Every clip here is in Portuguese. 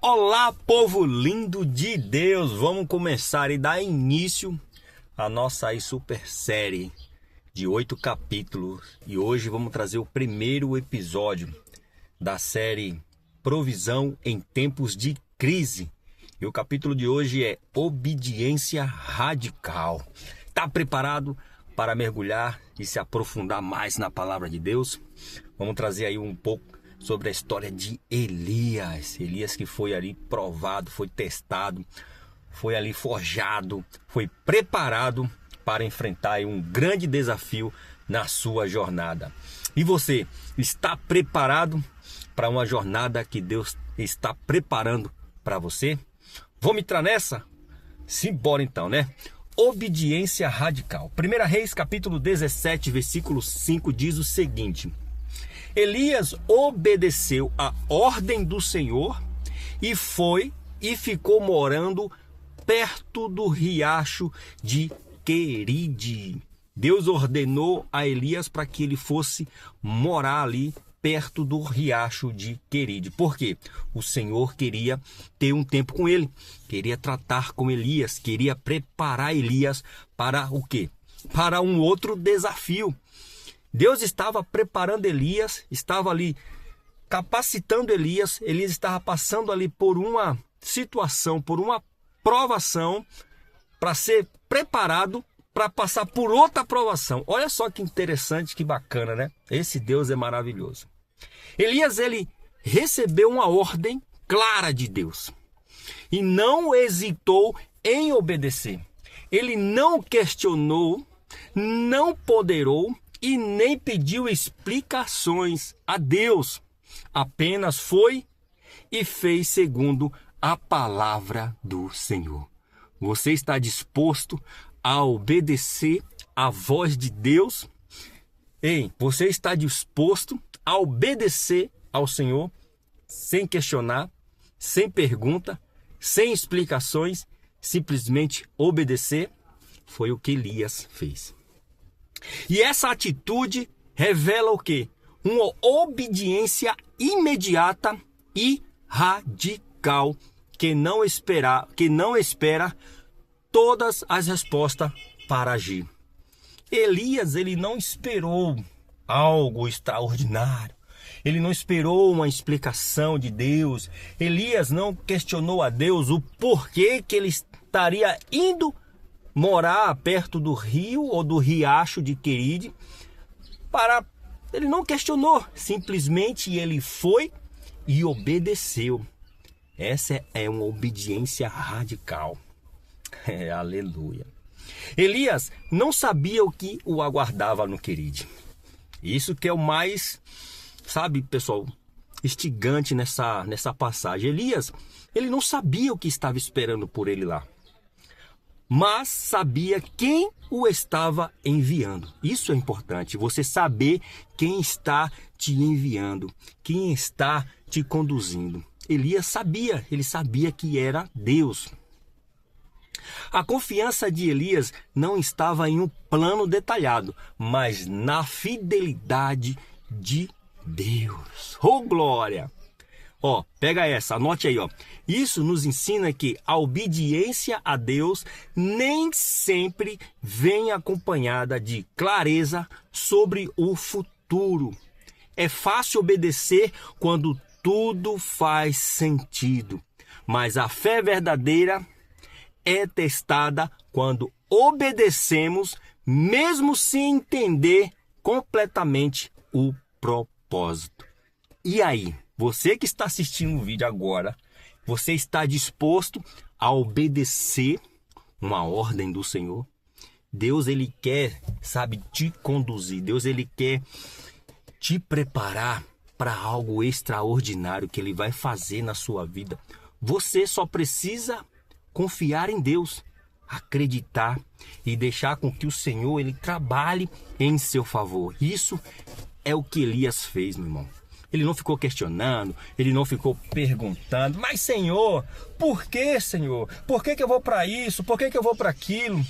Olá, povo lindo de Deus! Vamos começar e dar início à nossa super série de 8 capítulos. E hoje vamos trazer o primeiro episódio da série Provisão em Tempos de Crise. E o capítulo de hoje é Obediência Radical. Está preparado para mergulhar e se aprofundar mais na palavra de Deus? Vamos trazer aí um pouco sobre a história de Elias. Elias que foi ali provado, foi testado, foi ali forjado, foi preparado para enfrentar um grande desafio na sua jornada. E você está preparado para uma jornada que Deus está preparando para você? Vamos entrar nessa? Simbora então, né? Obediência radical. 1 Reis, capítulo 17, versículo 5 diz o seguinte: Elias obedeceu a ordem do Senhor e foi e ficou morando perto do riacho de Queride. Deus ordenou a Elias para que ele fosse morar ali perto do riacho de Queride. Por quê? O Senhor queria ter um tempo com ele, queria tratar com Elias, queria preparar Elias para o quê? Para um outro desafio. Deus estava preparando Elias, estava ali capacitando Elias. Elias estava passando ali por uma situação, por uma provação, para ser preparado para passar por outra provação. Olha só que interessante, que bacana, né? Esse Deus é maravilhoso. Elias, ele recebeu uma ordem clara de Deus e não hesitou em obedecer. Ele não questionou, não ponderou e nem pediu explicações a Deus. Apenas foi e fez segundo a palavra do Senhor. Você está disposto a obedecer à voz de Deus? Ei, você está disposto a obedecer ao Senhor sem questionar, sem pergunta, sem explicações, simplesmente obedecer? Foi o que Elias fez. E essa atitude revela o quê? Uma obediência imediata e radical que não espera todas as respostas para agir. Elias, ele não esperou algo extraordinário. Ele não esperou uma explicação de Deus. Elias não questionou a Deus o porquê que ele estaria indo morar perto do rio ou do riacho de Queride. Ele não questionou, simplesmente ele foi e obedeceu. Essa é uma obediência radical. Aleluia. Elias não sabia o que o aguardava no Queride. Isso que é o mais, sabe, pessoal, instigante nessa passagem. Elias, ele não sabia o que estava esperando por ele lá, mas sabia quem o estava enviando. Isso é importante, você saber quem está te enviando, quem está te conduzindo. Elias sabia, ele sabia que era Deus. A confiança de Elias não estava em um plano detalhado, mas na fidelidade de Deus. Oh, glória! Pega essa, anote aí, Isso nos ensina que a obediência a Deus nem sempre vem acompanhada de clareza sobre o futuro. É fácil obedecer quando tudo faz sentido, mas a fé verdadeira é testada quando obedecemos, mesmo sem entender completamente o propósito. E aí? Você que está assistindo o vídeo agora, você está disposto a obedecer uma ordem do Senhor? Deus, ele quer, te conduzir. Deus, ele quer te preparar para algo extraordinário que ele vai fazer na sua vida. Você só precisa confiar em Deus, acreditar e deixar com que o Senhor, ele trabalhe em seu favor. Isso é o que Elias fez, meu irmão. Ele não ficou questionando, ele não ficou perguntando, mas Senhor, por que, Senhor? Por que eu vou para isso? Por que eu vou para aquilo?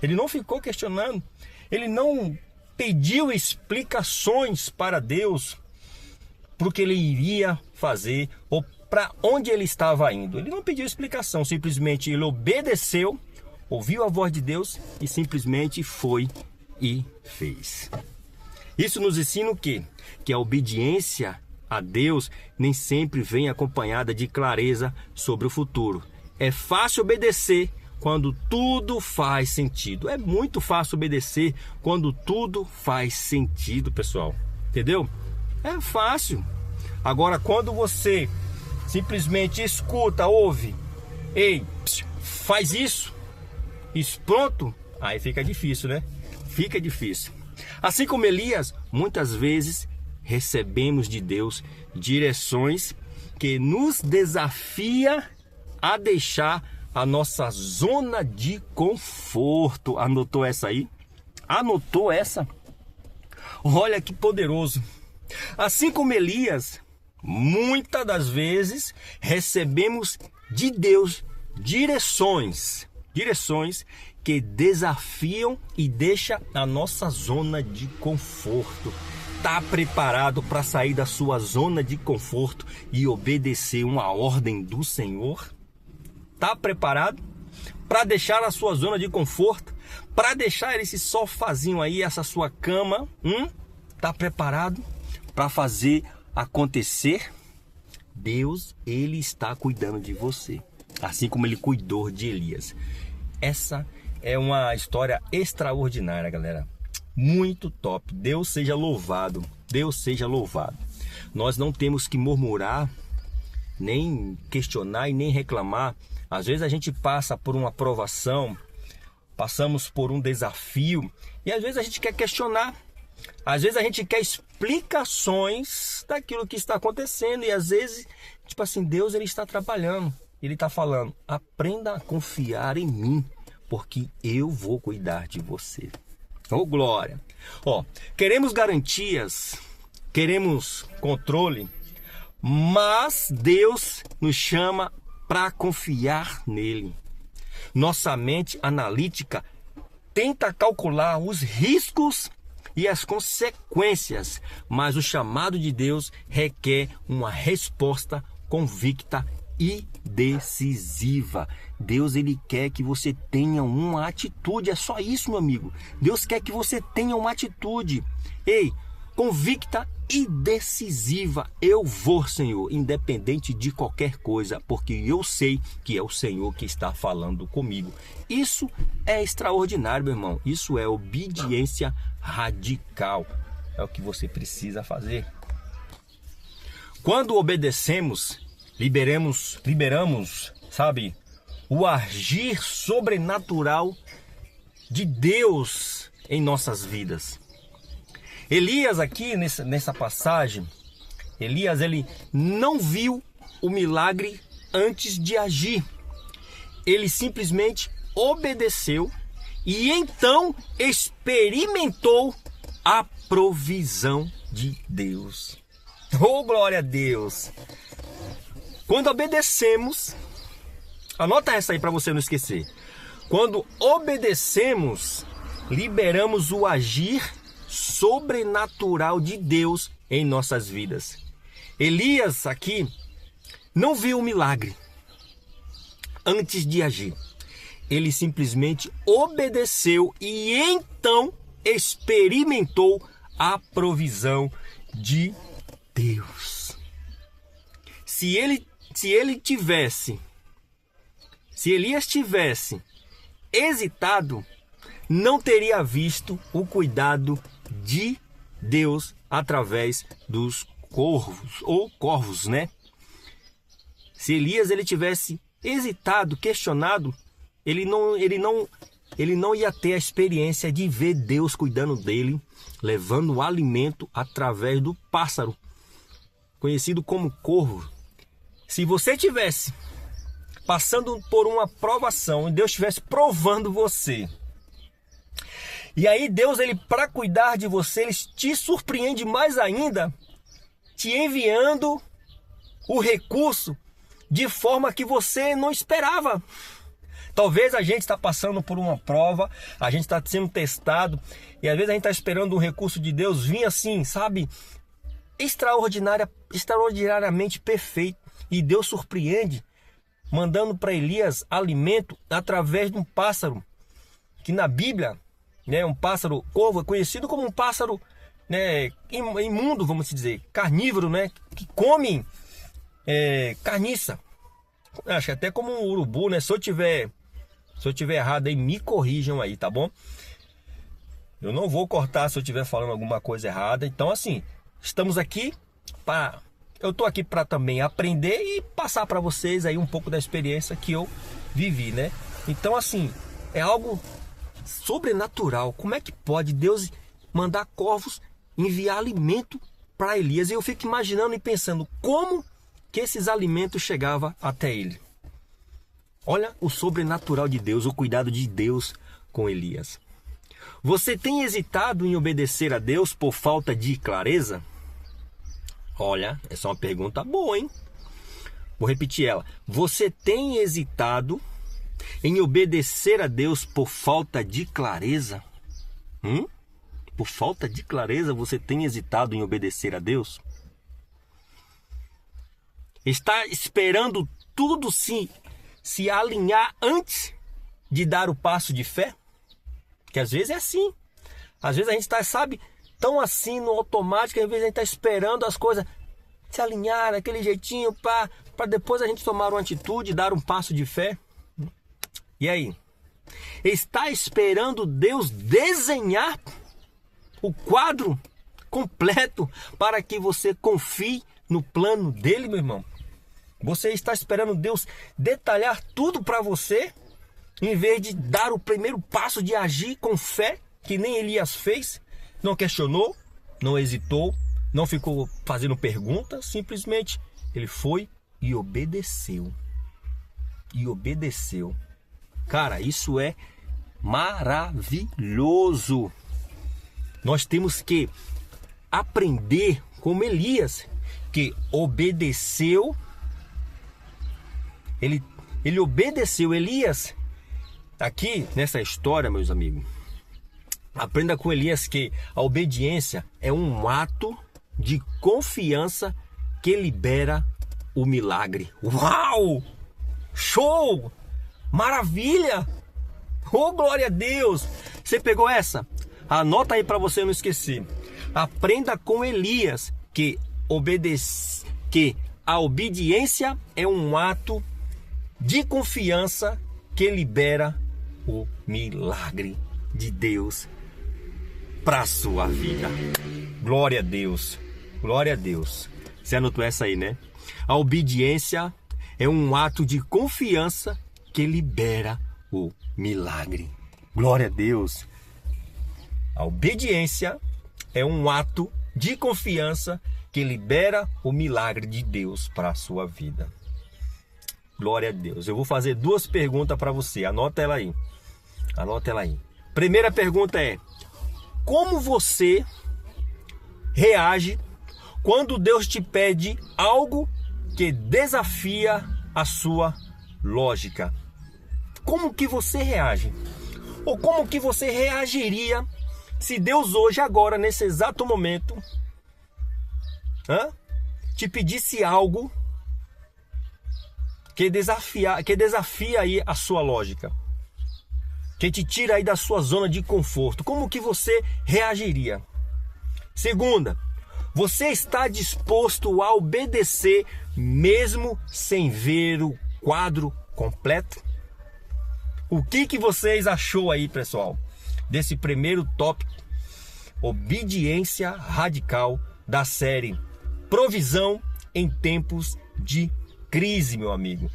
Ele não ficou questionando, ele não pediu explicações para Deus, porque ele iria fazer ou para onde ele estava indo. Ele não pediu explicação, simplesmente ele obedeceu, ouviu a voz de Deus e simplesmente foi e fez. Isso nos ensina o quê? Que a obediência a Deus nem sempre vem acompanhada de clareza sobre o futuro. É fácil obedecer quando tudo faz sentido. É muito fácil obedecer quando tudo faz sentido, pessoal. Entendeu? É fácil. Agora, quando você simplesmente escuta, ouve, ei, faz isso pronto, aí fica difícil, né? Fica difícil. Assim como Elias, muitas vezes recebemos de Deus direções que nos desafia a deixar a nossa zona de conforto. Anotou essa aí? Anotou essa? Olha que poderoso. Assim como Elias, muitas das vezes recebemos de Deus direções que desafiam e deixam a nossa zona de conforto. Está preparado para sair da sua zona de conforto e obedecer uma ordem do Senhor? Está preparado para deixar a sua zona de conforto? Para deixar esse sofazinho aí, essa sua cama? Está preparado para fazer acontecer? Deus, ele está cuidando de você, assim como ele cuidou de Elias. Essa é uma história extraordinária, galera. Muito top. Deus seja louvado. Deus seja louvado. Nós não temos que murmurar, nem questionar e nem reclamar. Às vezes a gente passa por uma provação, passamos por um desafio e às vezes a gente quer questionar. Às vezes a gente quer explicações daquilo que está acontecendo e às vezes, tipo assim, Deus ele está trabalhando. Ele está falando, aprenda a confiar em mim, porque eu vou cuidar de você. Oh, glória! Queremos garantias, queremos controle, mas Deus nos chama para confiar nele. Nossa mente analítica tenta calcular os riscos e as consequências, mas o chamado de Deus requer uma resposta convicta e decisiva. Deus ele quer que você tenha uma atitude, é só isso, meu amigo. Deus quer que você tenha uma atitude, convicta e decisiva. Eu vou, Senhor, independente de qualquer coisa, porque eu sei que é o Senhor que está falando comigo. Isso é extraordinário, meu irmão. Isso é obediência radical. É o que você precisa fazer. Quando obedecemos, liberamos, sabe, o agir sobrenatural de Deus em nossas vidas. Elias aqui nessa passagem, Elias ele não viu o milagre antes de agir. Ele simplesmente obedeceu e então experimentou a provisão de Deus. Oh, glória a Deus! Quando obedecemos, anota essa aí para você não esquecer. Quando obedecemos, liberamos o agir sobrenatural de Deus em nossas vidas. Elias aqui não viu o milagre antes de agir. Ele simplesmente obedeceu e então experimentou a provisão de Deus. Se Elias tivesse hesitado, não teria visto o cuidado de Deus através dos corvos, né? Se Elias ele tivesse hesitado, questionado, ele não ia ter a experiência de ver Deus cuidando dele, levando o alimento através do pássaro, conhecido como corvo. Se você tivesse passando por uma provação e Deus estivesse provando você, e aí Deus, ele para cuidar de você, ele te surpreende mais ainda, te enviando o recurso de forma que você não esperava. Talvez a gente está passando por uma prova, a gente está sendo testado e às vezes a gente está esperando um recurso de Deus vir assim, sabe, extraordinariamente perfeito. E Deus surpreende, mandando para Elias alimento através de um pássaro, que na Bíblia, né, um pássaro corvo é conhecido como um pássaro, né, imundo, vamos dizer, carnívoro, né, que come carniça. Acho até como um urubu, né? Se eu tiver errado aí, me corrijam aí, tá bom? Eu não vou cortar se eu estiver falando alguma coisa errada. Então, assim, estamos aqui para... Eu tô aqui para também aprender e passar para vocês aí um pouco da experiência que eu vivi, né? Então, assim, é algo sobrenatural. Como é que pode Deus mandar corvos enviar alimento para Elias? E eu fico imaginando e pensando como que esses alimentos chegavam até ele. Olha o sobrenatural de Deus, o cuidado de Deus com Elias. Você tem hesitado em obedecer a Deus por falta de clareza? Olha, essa é uma pergunta boa, hein? Vou repetir ela. Você tem hesitado em obedecer a Deus por falta de clareza? Por falta de clareza, você tem hesitado em obedecer a Deus? Está esperando tudo se alinhar antes de dar o passo de fé? Que às vezes é assim. Às vezes a gente está, sabe, tão assim no automático, às vezes a gente está esperando as coisas se alinhar daquele jeitinho para depois a gente tomar uma atitude, dar um passo de fé. E aí? Está esperando Deus desenhar o quadro completo para que você confie no plano dele, meu irmão? Você está esperando Deus detalhar tudo para você, em vez de dar o primeiro passo de agir com fé, que nem Elias fez? Não questionou, não hesitou, não ficou fazendo perguntas, simplesmente ele foi e obedeceu. E obedeceu. Cara, isso é maravilhoso. Nós temos que aprender como Elias, que obedeceu. Ele obedeceu. Elias, aqui nessa história, meus amigos, aprenda com Elias que a obediência é um ato de confiança que libera o milagre. Uau! Show! Maravilha! Oh, glória a Deus! Você pegou essa? Anota aí para você não esquecer. Aprenda com Elias que a obediência é um ato de confiança que libera o milagre de Deus para a sua vida. Glória a Deus. Glória a Deus. Você anotou essa aí, né? A obediência é um ato de confiança que libera o milagre. Glória a Deus. A obediência é um ato de confiança que libera o milagre de Deus para a sua vida. Glória a Deus. Eu vou fazer duas perguntas para você. Anota ela aí. Anota ela aí. Primeira pergunta é: como você reage quando Deus te pede algo que desafia a sua lógica? Como que você reage? Ou como que você reagiria se Deus hoje, agora, nesse exato momento, te pedisse algo que desafia aí a sua lógica, que te tira aí da sua zona de conforto? Como que você reagiria? Segunda, você está disposto a obedecer mesmo sem ver o quadro completo? O que vocês achou aí, pessoal, desse primeiro tópico, obediência radical, da série Provisão em Tempos de Crise, meu amigo?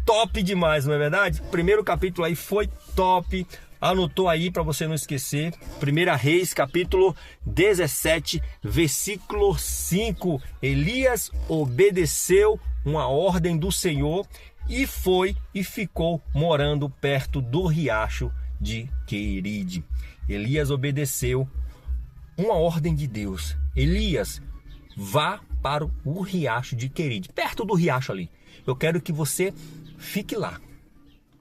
Top demais, não é verdade? Primeiro capítulo aí foi top. Anotou aí para você não esquecer. 1 Reis, capítulo 17, versículo 5. Elias obedeceu uma ordem do Senhor e foi e ficou morando perto do riacho de Queride. Elias obedeceu uma ordem de Deus. Elias, vá para o riacho de Queride, perto do riacho ali. Eu quero que você fique lá.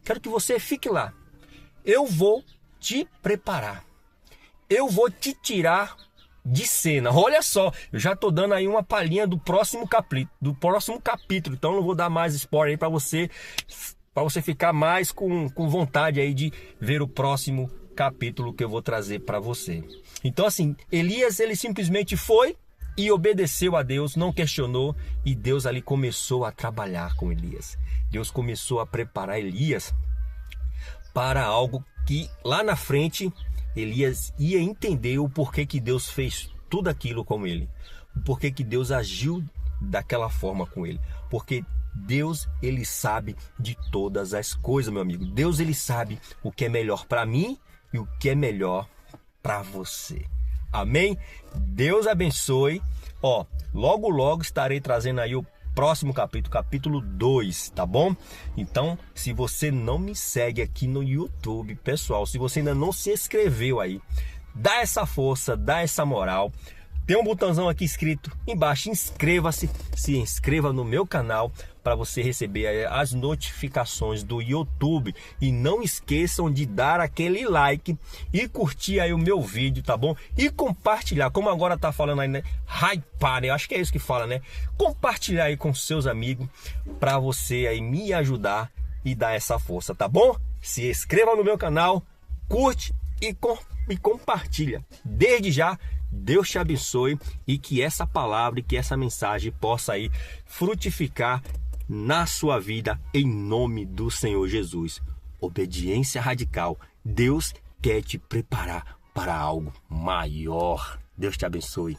Quero que você fique lá. Eu vou te preparar. Eu vou te tirar de cena. Olha só, eu já tô dando aí uma palhinha do próximo capítulo, então não vou dar mais spoiler aí para você ficar mais com vontade aí de ver o próximo capítulo que eu vou trazer para você. Então assim, Elias, ele simplesmente foi e obedeceu a Deus, não questionou, e Deus ali começou a trabalhar com Elias. Deus começou a preparar Elias para algo que lá na frente Elias ia entender o porquê que Deus fez tudo aquilo com ele, o porquê que Deus agiu daquela forma com ele, porque Deus, ele sabe de todas as coisas, meu amigo. Deus, ele sabe o que é melhor para mim e o que é melhor para você. Amém? Deus abençoe. Ó, logo estarei trazendo aí o próximo capítulo 2, tá bom? Então, se você não me segue aqui no YouTube, pessoal, se você ainda não se inscreveu aí, dá essa força, dá essa moral. Tem um botãozão aqui escrito embaixo, inscreva-se, se inscreva no meu canal para você receber as notificações do YouTube. E não esqueçam de dar aquele like e curtir aí o meu vídeo, tá bom? E compartilhar, como agora tá falando aí, né? Hypar, né? Eu acho que é isso que fala, né? Compartilhar aí com seus amigos para você aí me ajudar e dar essa força, tá bom? Se inscreva no meu canal, curte e compartilha. Desde já, Deus te abençoe e que essa palavra e que essa mensagem possa aí frutificar na sua vida em nome do Senhor Jesus. Obediência radical. Deus quer te preparar para algo maior. Deus te abençoe.